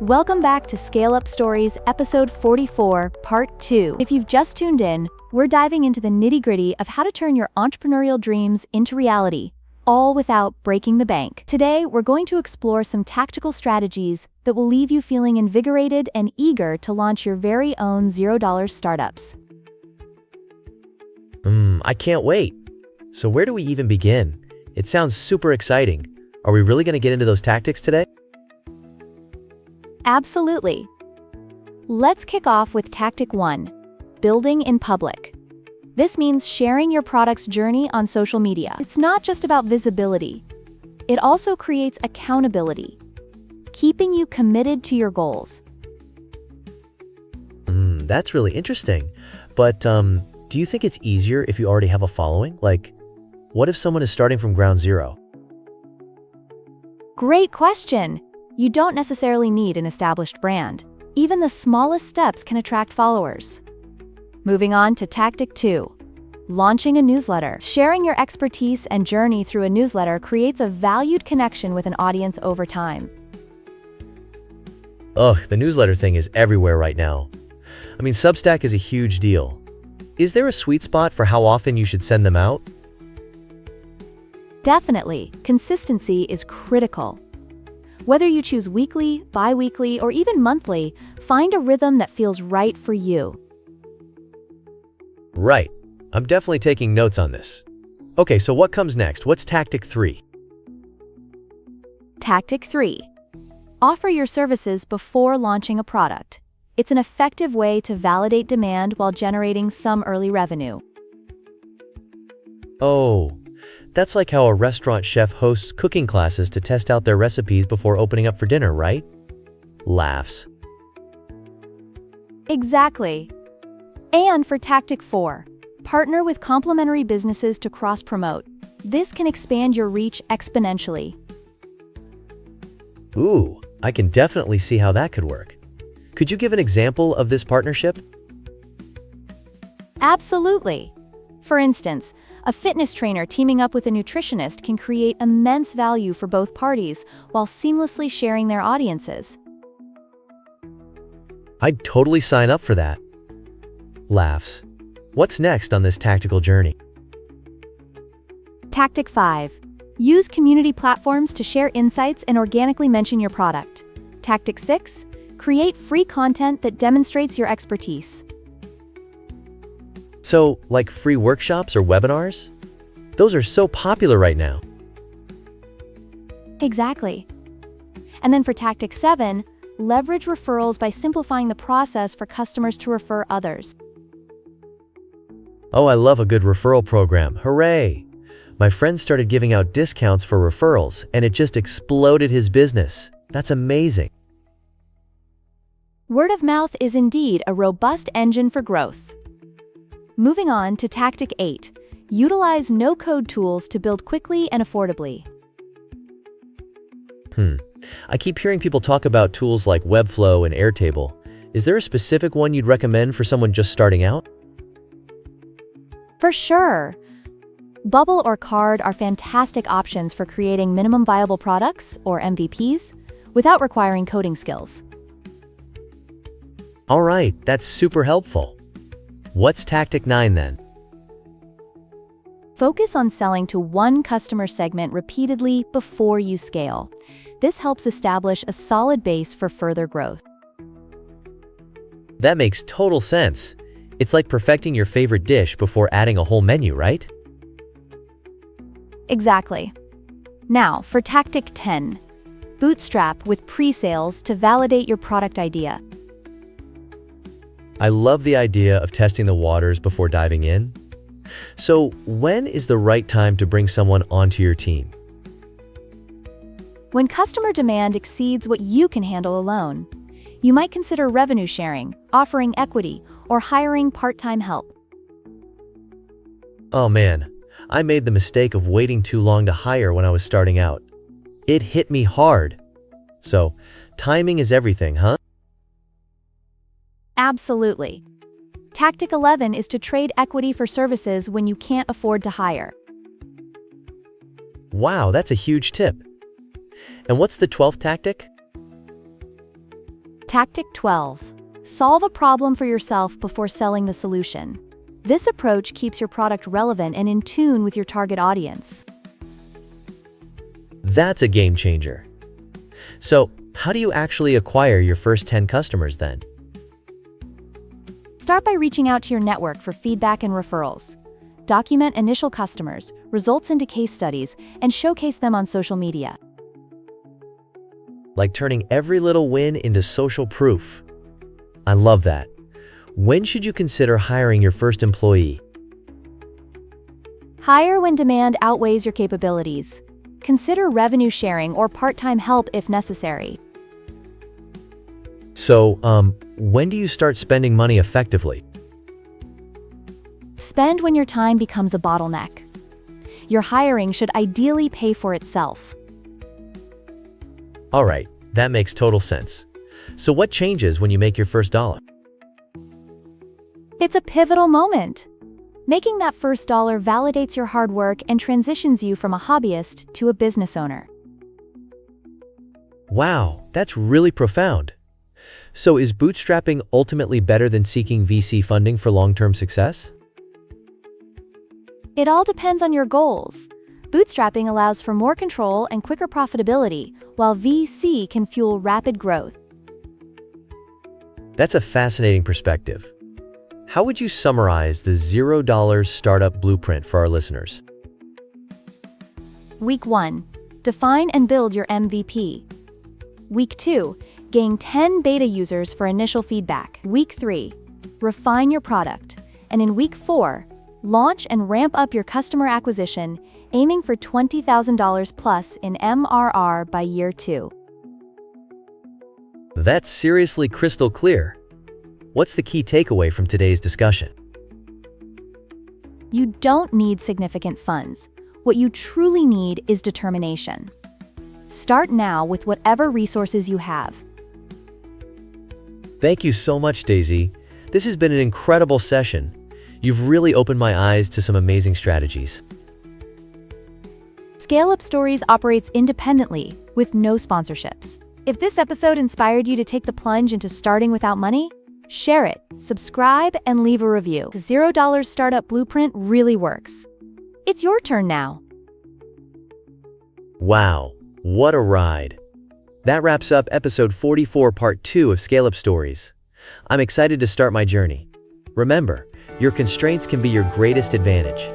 Welcome back to Scaleup Stories, episode 44, part 2. If you've just tuned in, we're diving into the nitty-gritty of how to turn your entrepreneurial dreams into reality, all without breaking the bank. Today, we're going to explore some tactical strategies that will leave you feeling invigorated and eager to launch your very own $0 startups. I can't wait. So where do we even begin? It sounds super exciting. Are we really going to get into those tactics today? Absolutely. Let's kick off with Tactic 1, building in public. This means sharing your product's journey on social media. It's not just about visibility. It also creates accountability, keeping you committed to your goals. That's really interesting. But do you think it's easier if you already have a following? Like, what if someone is starting from ground zero? Great question. You don't necessarily need an established brand. Even the smallest steps can attract followers. Moving on to Tactic 2, launching a newsletter. Sharing your expertise and journey through a newsletter creates a valued connection with an audience over time. Ugh, the newsletter thing is everywhere right now. I mean, Substack is a huge deal. Is there a sweet spot for how often you should send them out? Definitely, consistency is critical. Whether you choose weekly, bi-weekly, or even monthly, find a rhythm that feels right for you. Right. I'm definitely taking notes on this. Okay, so what comes next? What's Tactic 3? Tactic 3. Offer your services before launching a product. It's an effective way to validate demand while generating some early revenue. Oh, that's like how a restaurant chef hosts cooking classes to test out their recipes before opening up for dinner, right? Laughs. Exactly. And for Tactic 4, partner with complementary businesses to cross-promote. This can expand your reach exponentially. Ooh, I can definitely see how that could work. Could you give an example of this partnership? Absolutely. For instance, a fitness trainer teaming up with a nutritionist can create immense value for both parties while seamlessly sharing their audiences. I'd totally sign up for that. Laughs. What's next on this tactical journey? Tactic 5. Use community platforms to share insights and organically mention your product. Tactic 6. Create free content that demonstrates your expertise. So, like free workshops or webinars? Those are so popular right now. Exactly. And then for Tactic 7, leverage referrals by simplifying the process for customers to refer others. Oh, I love a good referral program. Hooray! My friend started giving out discounts for referrals, and it just exploded his business. That's amazing. Word of mouth is indeed a robust engine for growth. Moving on to Tactic 8, utilize no-code tools to build quickly and affordably. I keep hearing people talk about tools like Webflow and Airtable. Is there a specific one you'd recommend for someone just starting out? For sure. Bubble or Card are fantastic options for creating minimum viable products, or MVPs, without requiring coding skills. All right, that's super helpful. What's Tactic 9 then? Focus on selling to one customer segment repeatedly before you scale. This helps establish a solid base for further growth. That makes total sense. It's like perfecting your favorite dish before adding a whole menu, right? Exactly. Now, for Tactic 10, bootstrap with pre-sales to validate your product idea. I love the idea of testing the waters before diving in. So, when is the right time to bring someone onto your team? When customer demand exceeds what you can handle alone, you might consider revenue sharing, offering equity, or hiring part-time help. Oh man, I made the mistake of waiting too long to hire when I was starting out. It hit me hard. So, timing is everything, huh? Absolutely. Tactic 11 is to trade equity for services when you can't afford to hire. Wow, that's a huge tip. And what's the 12th tactic? Tactic 12. Solve a problem for yourself before selling the solution. This approach keeps your product relevant and in tune with your target audience. That's a game changer. So, how do you actually acquire your first 10 customers then? Start by reaching out to your network for feedback and referrals. Document initial customers, results into case studies, and showcase them on social media. Like turning every little win into social proof. I love that. When should you consider hiring your first employee? Hire when demand outweighs your capabilities. Consider revenue sharing or part-time help if necessary. So, when do you start spending money effectively? Spend when your time becomes a bottleneck. Your hiring should ideally pay for itself. All right, that makes total sense. So what changes when you make your first dollar? It's a pivotal moment. Making that first dollar validates your hard work and transitions you from a hobbyist to a business owner. Wow, that's really profound. So is bootstrapping ultimately better than seeking VC funding for long-term success? It all depends on your goals. Bootstrapping allows for more control and quicker profitability, while VC can fuel rapid growth. That's a fascinating perspective. How would you summarize the $0 startup blueprint for our listeners? Week 1. Define and build your MVP. Week 2. Gain 10 beta users for initial feedback. Week 3. Refine your product. And in Week 4, launch and ramp up your customer acquisition, aiming for $20,000 plus in MRR by year 2. That's seriously crystal clear. What's the key takeaway from today's discussion? You don't need significant funds. What you truly need is determination. Start now with whatever resources you have. Thank you so much, Daisy. This has been an incredible session. You've really opened my eyes to some amazing strategies. Scaleup Stories operates independently, with no sponsorships. If this episode inspired you to take the plunge into starting without money, share it, subscribe, and leave a review. The $0 startup blueprint really works. It's your turn now. Wow, what a ride. That wraps up episode 44, part 2 of Scaleup Stories. I'm excited to start my journey. Remember, your constraints can be your greatest advantage.